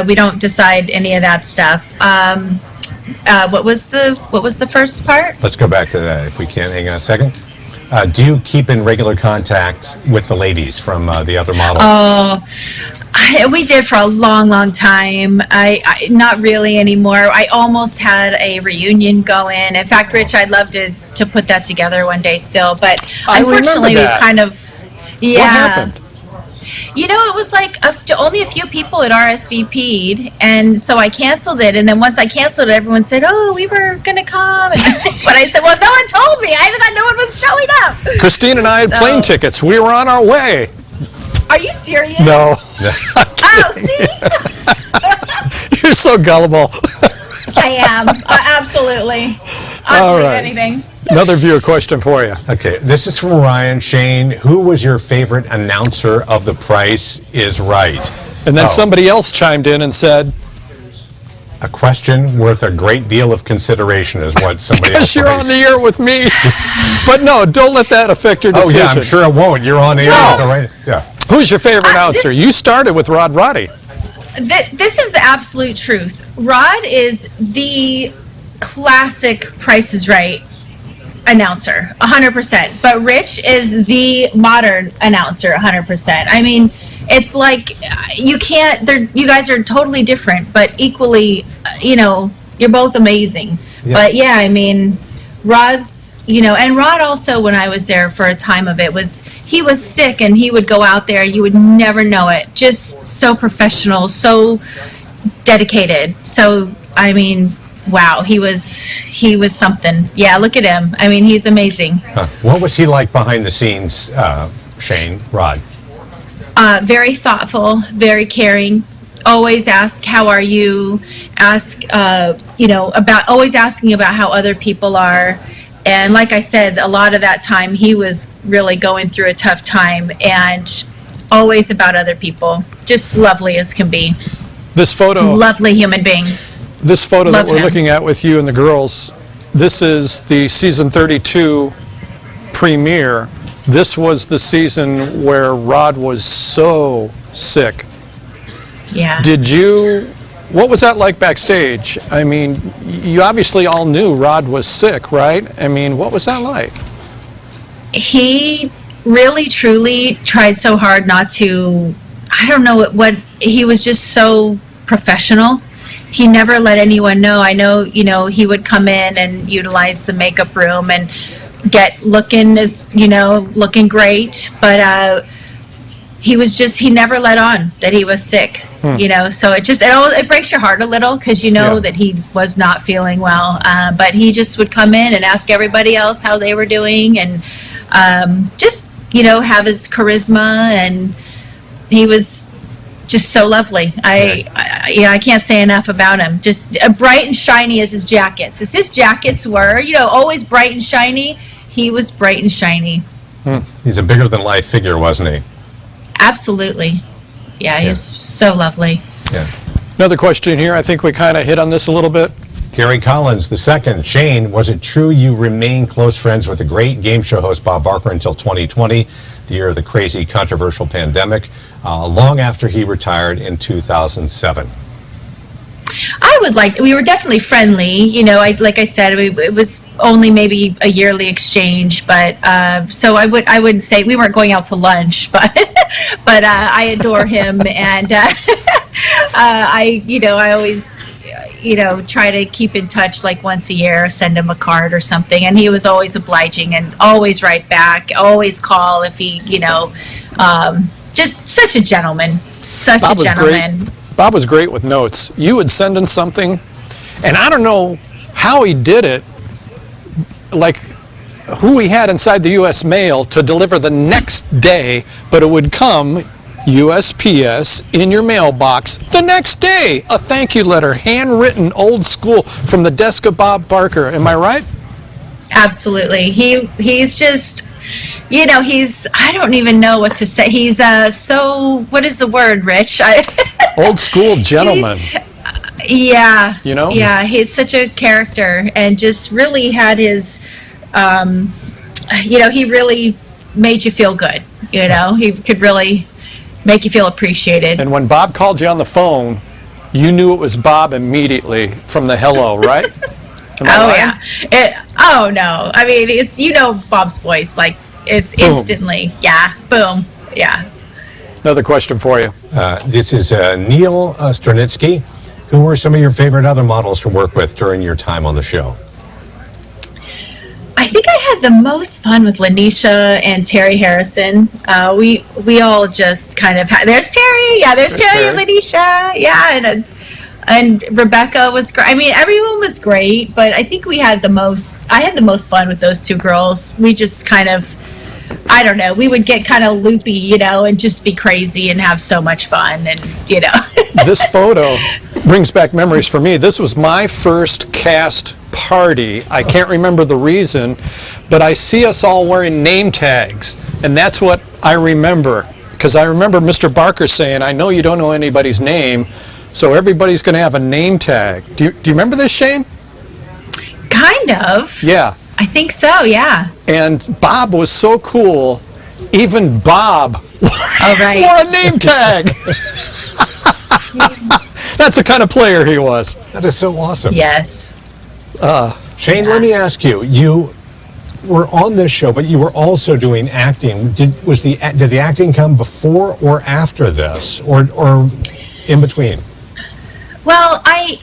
We don't decide any of that stuff. What was the first part? Let's go back to that if we can. Hang on a second. Do you keep in regular contact with the ladies from the other models? We did for a long time. I not really anymore. I almost had a reunion going. In fact, Rich, I'd love to put that together one day still, but unfortunately we've kind of What happened? It was like only a few people had RSVP'd, and so I canceled it. And then once I canceled it, everyone said, "Oh, we were gonna come," but I said, "Well, no one told me. I thought no one was showing up." Christine and I had plane tickets. We were on our way. Are you serious? No. Oh, see? You're so gullible. I am. Absolutely. All right. Anything. Another viewer question for you. Okay, this is from Ryan. Shane, who was your favorite announcer of The Price is Right? And then somebody else chimed in and said, a question worth a great deal of consideration is what somebody else because you're on the air with me. But no, don't let that affect your decision. Oh, yeah, I'm sure it won't. You're on the air. So right? Yeah. Who's your favorite announcer? You started with Rod Roddy. This is the absolute truth. Rod is the classic Price is Right announcer, 100%. But Rich is the modern announcer, 100%. I mean, it's like you guys are totally different, but equally, you're both amazing. Yeah. But yeah, I mean, Rod's, and Rod also, when I was there for a time of it, he was sick and he would go out there, you would never know it. Just so professional, so dedicated. So, I mean, wow, he was something. Yeah, look at him. I mean, he's amazing. What was he like behind the scenes, Shane, Rod? Very thoughtful, very caring. Always ask, how are you? Ask, always asking about how other people are. And like I said, a lot of that time he was really going through a tough time, and always about other people. Just lovely as can be. This photo. Lovely human being. This photo that we're looking at with you and the girls, this is the season 32 premiere. This was the season where Rod was so sick. Yeah. What was that like backstage? I mean, you obviously all knew Rod was sick, right? I mean, what was that like? He really, truly tried so hard not to, I don't know what he was just so professional. He never let anyone know. I know, he would come in and utilize the makeup room and get looking great, but he never let on that he was sick. So it breaks your heart a little, because that he was not feeling well, but he just would come in and ask everybody else how they were doing, and have his charisma, and he was just so lovely. I can't say enough about him. Just bright and shiny as his jackets. As his jackets were, always bright and shiny. He was bright and shiny. He's a bigger-than-life figure, wasn't he? Absolutely. Yeah, he's so lovely. Yeah. Another question here. I think we kind of hit on this a little bit. Gary Collins, the second. Shane, was it true you remained close friends with the great game show host Bob Barker until 2020, the year of the crazy, controversial pandemic, long after he retired in 2007? We were definitely friendly. You know, like I said, it was only maybe a yearly exchange, but so I wouldn't say we weren't going out to lunch, but I adore him, and I always try to keep in touch like once a year, send him a card or something, and he was always obliging and always write back, always call if he just such a gentleman, Bob was great. Bob was great with notes. You would send him something, and I don't know how he did it, like who he had inside the U.S. mail to deliver the next day, but it would come USPS in your mailbox the next day. A thank you letter, handwritten, old school, from the desk of Bob Barker. Am I right? Absolutely. He's just, I don't even know what to say. He's so, what is the word, Rich? Old school gentleman. Yeah. Yeah, he's such a character, and just really had his, he really made you feel good. He could really make you feel appreciated. And when Bob called you on the phone, you knew it was Bob immediately from the hello, right? Yeah. Oh no. I mean, it's Bob's voice, like it's boom. Instantly. Yeah. Boom. Yeah. Another question for you. This is Neil Sternitsky. Who were some of your favorite other models to work with during your time on the show? I think I had the most fun with Lanisha and Terry Harrison. We all just kind of had. There's Terry. Yeah, there's Terry and Lanisha. Yeah, and Rebecca was great. I mean, everyone was great, but I think I had the most fun with those two girls. We just kind of, I don't know, we would get kind of loopy, and just be crazy and have so much fun, and This photo brings back memories for me. This was my first cast party. I can't remember the reason, but I see us all wearing name tags, and that's what I remember, because I remember Mr. Barker saying, I know you don't know anybody's name, so everybody's going to have a name tag. Do you remember this, Shane? Kind of. Yeah. I think so, yeah. And Bob was so cool, even Bob wore a name tag. That's the kind of player he was. That is so awesome. Yes. Shane, let me ask you. You were on this show, but you were also doing acting. Did the acting come before or after this, or in between? Well, I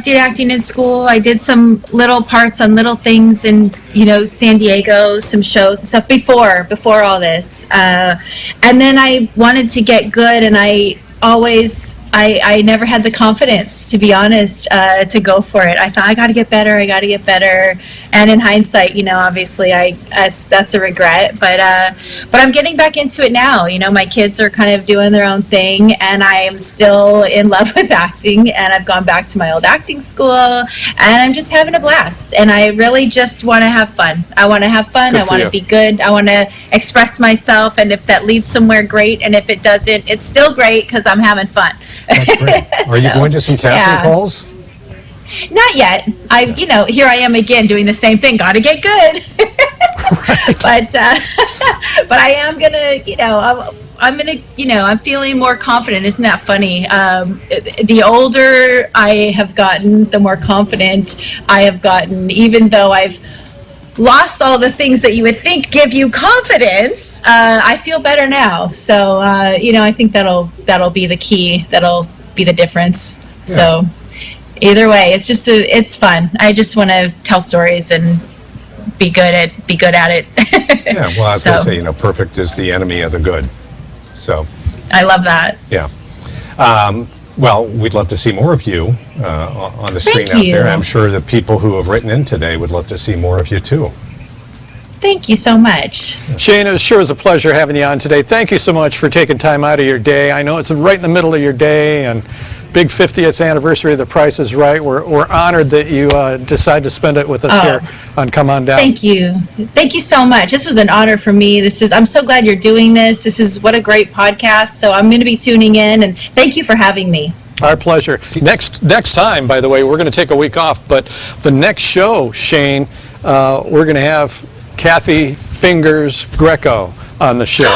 did acting in school. I did some little parts on little things in, San Diego, some shows and stuff before all this. And then I wanted to get good, and I never had the confidence, to be honest, to go for it. I thought, I got to get better. And in hindsight, obviously that's a regret, but I'm getting back into it now. My kids are kind of doing their own thing, and I am still in love with acting, and I've gone back to my old acting school, and I'm just having a blast, and I really just want to have fun. I want to have fun. I want to be good. I want to express myself, and if that leads somewhere, great, and if it doesn't, it's still great because I'm having fun. That's great. Are you going to some casting calls? Not yet. Here I am again doing the same thing. Got to get good. But I am gonna, I'm feeling more confident. Isn't that funny? The older I have gotten, the more confident I have gotten. Even though I've lost all the things that you would think give you confidence, I feel better now. So I think that'll be the key. That'll be the difference. Yeah. So either way, it's fun. I just want to tell stories and be good at it. Yeah, well, I was going to say, perfect is the enemy of the good. So I love that. Yeah. Well, we'd love to see more of you on the screen out there. I'm sure the people who have written in today would love to see more of you too. Thank you so much. Shane, it sure is a pleasure having you on today. Thank you so much for taking time out of your day. I know it's right in the middle of your day, and big 50th anniversary of The Price is Right. We're honored that you decided to spend it with us here on Come On Down. Thank you. Thank you so much. This was an honor for me. I'm so glad you're doing this. This is what a great podcast. So I'm going to be tuning in, and thank you for having me. Our pleasure. Next time, by the way, we're going to take a week off, but the next show, Shane, we're going to have Kathy Fingers Greco on the show.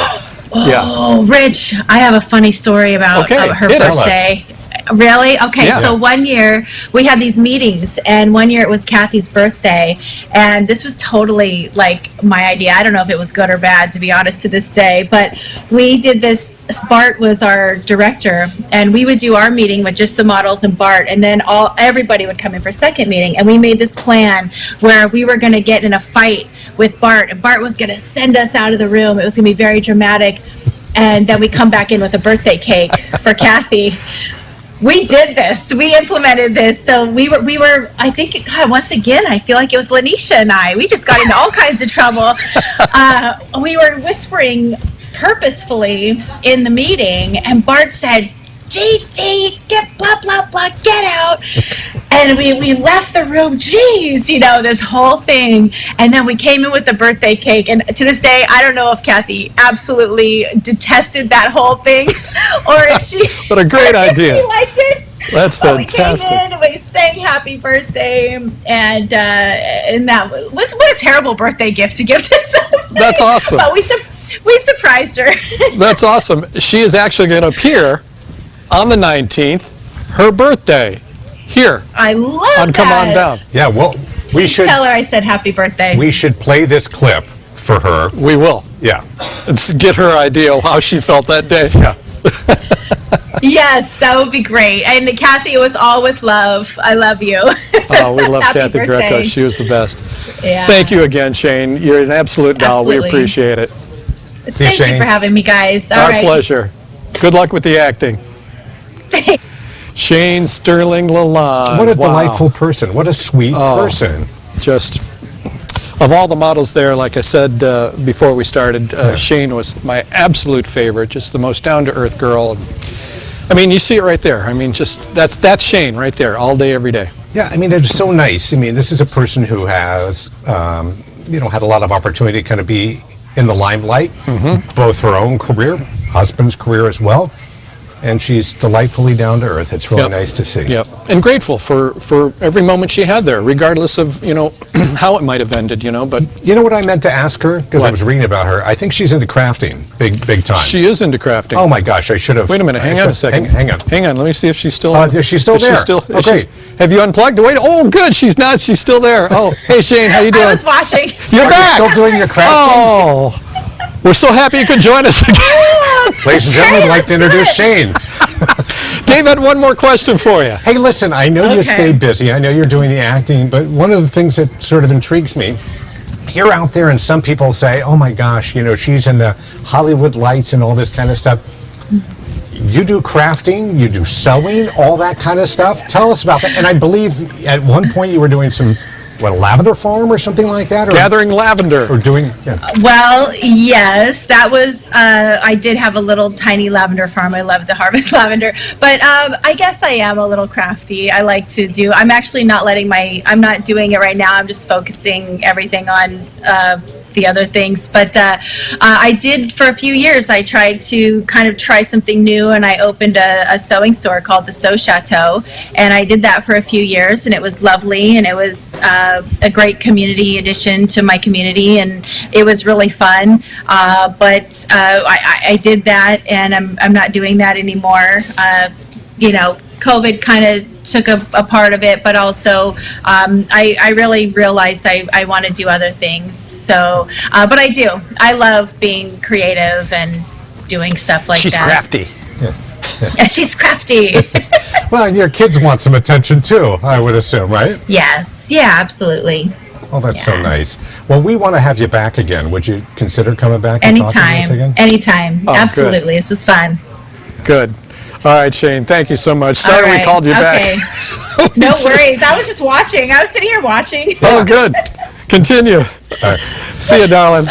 Oh, Rich, I have a funny story about her birthday. Really? Okay, Yeah. So one year we had these meetings, and one year it was Kathy's birthday, and this was totally like my idea. I don't know if it was good or bad, to be honest, to this day, but we did this. Bart was our director, and we would do our meeting with just the models and Bart, and then everybody would come in for a second meeting, and we made this plan where we were going to get in a fight with Bart, and Bart was going to send us out of the room. It was going to be very dramatic, and then we come back in with a birthday cake for Kathy. We did this. We implemented this. So we were. I think, God, once again, I feel like it was Lanisha and I. We just got into all kinds of trouble. We were whispering purposefully in the meeting, and Bart said, "GT, get blah blah blah, get out." And we left the room. Geez, this whole thing. And then we came in with the birthday cake. And to this day, I don't know if Kathy absolutely detested that whole thing, or if she. What a great idea! She liked it. That's fantastic. We came in and we sang "Happy Birthday," and that was what a terrible birthday gift to give to somebody. That's awesome. But we surprised her. That's awesome. She is actually going to appear on the 19th, her birthday, here. I love on Come that. On Down. Yeah, well, we should tell her I said happy birthday. We should play this clip for her. We will. Yeah. Let's get her idea of how she felt that day. Yeah. Yes, that would be great. And Kathy, it was all with love. I love you. Oh, we love Happy Kathy birthday. Greco. She was the best. Yeah. Thank you again, Shane. You're an absolute doll. We Absolutely. appreciate it. See you, Thank you Shane. for having me, guys. All Our right. pleasure. Good luck with the acting. Shane Stirling LaLonde. What a Wow. delightful person. What a sweet person. Just, of all the models there, like I said before we started, Shane was my absolute favorite, just the most down-to-earth girl. I mean, you see it right there. I mean, just, that's Shane right there, all day, every day. Yeah, I mean, it's so nice. I mean, this is a person who has, had a lot of opportunity to kind of be in the limelight, both her own career, husband's career as well. And she's delightfully down to earth. It's really nice to see. Yep, and grateful for every moment she had there, regardless of, how it might have ended, But You know what I meant to ask her? Because I What? was reading about her. I think she's into crafting, big time. she is into crafting. Oh my gosh, I should have. Wait a minute, hang on a second. Hang on. Hang on, let me see if she's still She's still there. Oh, great. Have you unplugged? Wait, oh, good, she's not. She's still there. Oh, hey, Shane, how you doing? I was watching. You're Are back. you still doing your crafting? Oh, we're so happy you could join us again. Ladies and gentlemen, I'd like to introduce Shane. Dave had one more question for you. Hey, listen, I know you Okay. stay busy. I know you're doing the acting, but one of the things that sort of intrigues me, you're out there and some people say, oh my gosh, she's in the Hollywood lights and all this kind of stuff. You do crafting, you do sewing, all that kind of stuff. Tell us about that. And I believe at one point you were doing some, a lavender farm or something like that? Or, Gathering lavender. Or doing, yeah. Well, yes, that was, I did have a little tiny lavender farm. I love to harvest lavender, but I guess I am a little crafty. I like to do, I'm actually not I'm not doing it right now. I'm just focusing everything on the other things. But I did for a few years. I tried to kind of try something new, and I opened a sewing store called the Sew Chateau, and I did that for a few years, and it was lovely, and it was a great community addition to my community, and it was really fun. But I did that, and I'm not doing that anymore. COVID kind of took a part of it, but also I really realized I want to do other things. So, but I do. I love being creative and doing stuff like She's that. crafty. Yeah, she's crafty. Well, and your kids want some attention too, I would assume, right? Yes. Yeah, absolutely. Oh, that's so nice. Well, we want to have you back again. Would you consider coming back and talking to us again? Anytime. Oh, Absolutely. This was fun. Good. All right, Shane, thank you so much. Sorry All we right. called you back. No worries. I was just watching. I was sitting here watching. Oh, good. Continue. See you, darling.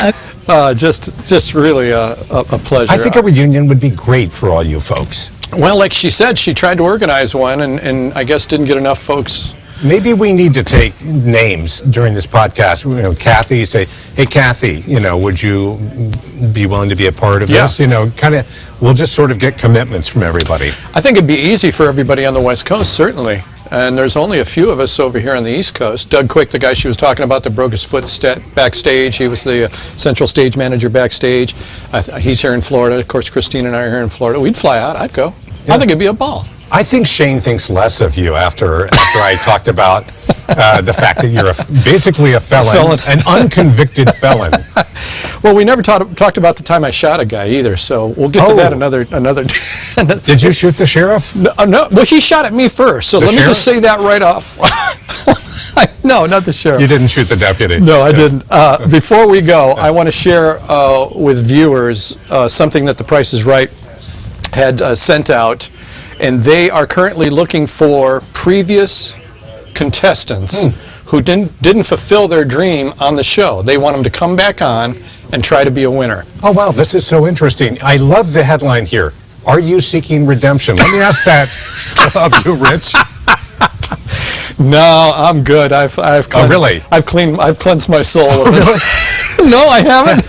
Just really a pleasure. I think a reunion would be great for all you folks. Well, like she said, she tried to organize one, and I guess didn't get enough folks. Maybe we need to take names during this podcast. You know, Kathy, say, hey, Kathy, you know, would you be willing to be a part of this? You know, kind of, we'll just sort of get commitments from everybody. I think it'd be easy for everybody on the West Coast, certainly. And there's only a few of us over here on the East Coast. Doug Quick, the guy she was talking about that broke his foot backstage, he was the central stage manager backstage. He's here in Florida. Of course, Christine and I are here in Florida. We'd fly out. I'd go. Yeah. I think it'd be a ball. I think Shane thinks less of you after I talked about the fact that you're basically a felon, an unconvicted felon. Well, we never talked about the time I shot a guy either, so we'll get to that another day. Did you shoot the sheriff? No, well, he shot at me first, so let me just say that right off. No, not the sheriff. You didn't shoot the deputy? No, I didn't. Before we go, I want to share with viewers something that The Price is Right had sent out, and they are currently looking for previous contestants who didn't fulfill their dream on the show. They want them to come back on and try to be a winner. Oh, wow, this is so interesting. I love the headline here. Are you seeking redemption? Let me ask that of you, Rich. No, I'm good. I've cleansed, really? I've cleansed my soul. Oh, really? No, I haven't.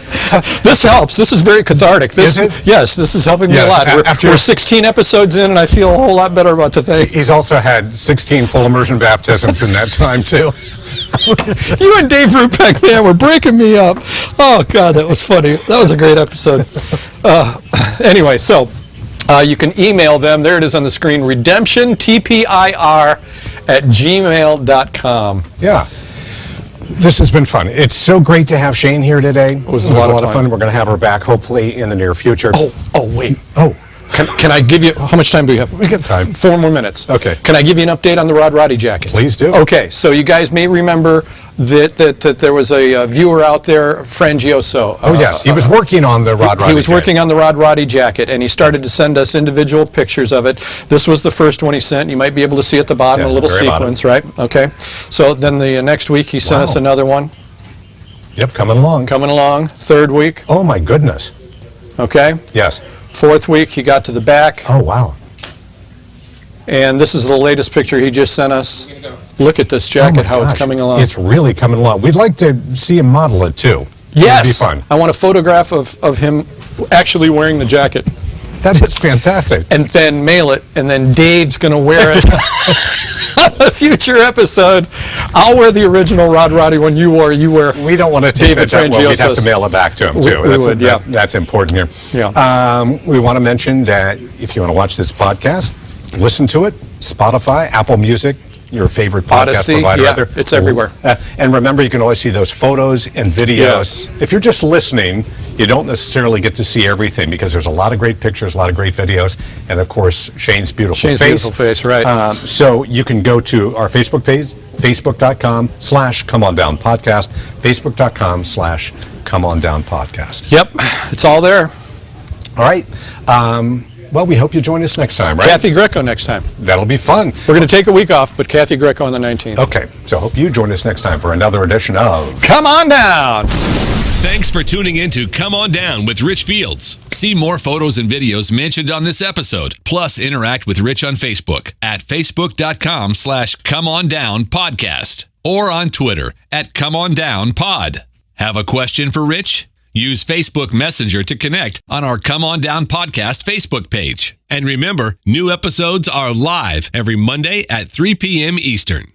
This helps. This is very cathartic. Is it? Yes, this is helping me a lot. We're 16 episodes in, and I feel a whole lot better about the thing. He's also had 16 full immersion baptisms in that time, too. You and Dave Rupeck, man, were breaking me up. Oh, God, that was funny. That was a great episode. Anyway, so you can email them. There it is on the screen, redemptiontpir@gmail.com. Yeah. This has been fun. It's so great to have Shane here today. It was a lot of fun. We're going to have her back, hopefully, in the near future. Wait. Oh. Can I give you, how much time do we have? We got time. 4 more minutes. Okay. Can I give you an update on the Rod Roddy jacket? Please do. Okay, so you guys may remember that there was a viewer out there, Frangioso. Oh, yes. He was working on the Rod Roddy He was working on the Rod Roddy jacket, and he started to send us individual pictures of it. This was the first one he sent. You might be able to see at the bottom a little sequence, right? Okay. So then the next week he sent us another one. Yep, coming along. Coming along. Third week. Oh, my goodness. Okay. Yes. Fourth week, he got to the back. Oh, wow. And this is the latest picture he just sent us. Look at this jacket, how it's coming along. It's really coming along. We'd like to see him model it, too. Yes. It'd be fun. I want a photograph of him actually wearing the jacket. That is fantastic. And then mail it, and then Dave's going to wear it on a future episode. I'll wear the original Rod Roddy one you wore. We don't want to take David that. Well, we'd have to Frangioso's. mail it back to him, too. That's important here. Yeah. We want to mention that if you want to watch this podcast, listen to it. Spotify, Apple Music, your favorite podcast Odyssey, provider out there. It's everywhere. And remember, you can always see those photos and videos. If you're just listening, you don't necessarily get to see everything because there's a lot of great pictures, a lot of great videos, and of course, Shane's beautiful face. Right. So you can go to our Facebook page, facebook.com/comeondownpodcast, facebook.com/comeondownpodcast. Yep, it's all there. All right. Well, we hope you join us next time, right? Kathy Greco next time. That'll be fun. We're going to take a week off, but Kathy Greco on the 19th. Okay, so hope you join us next time for another edition of Come On Down! Thanks for tuning in to Come On Down with Rich Fields. See more photos and videos mentioned on this episode. Plus, interact with Rich on Facebook at facebook.com/comeondownpodcast or on Twitter at comeondownpod. Have a question for Rich? Use Facebook Messenger to connect on our Come On Down Podcast Facebook page. And remember, new episodes are live every Monday at 3 p.m. Eastern.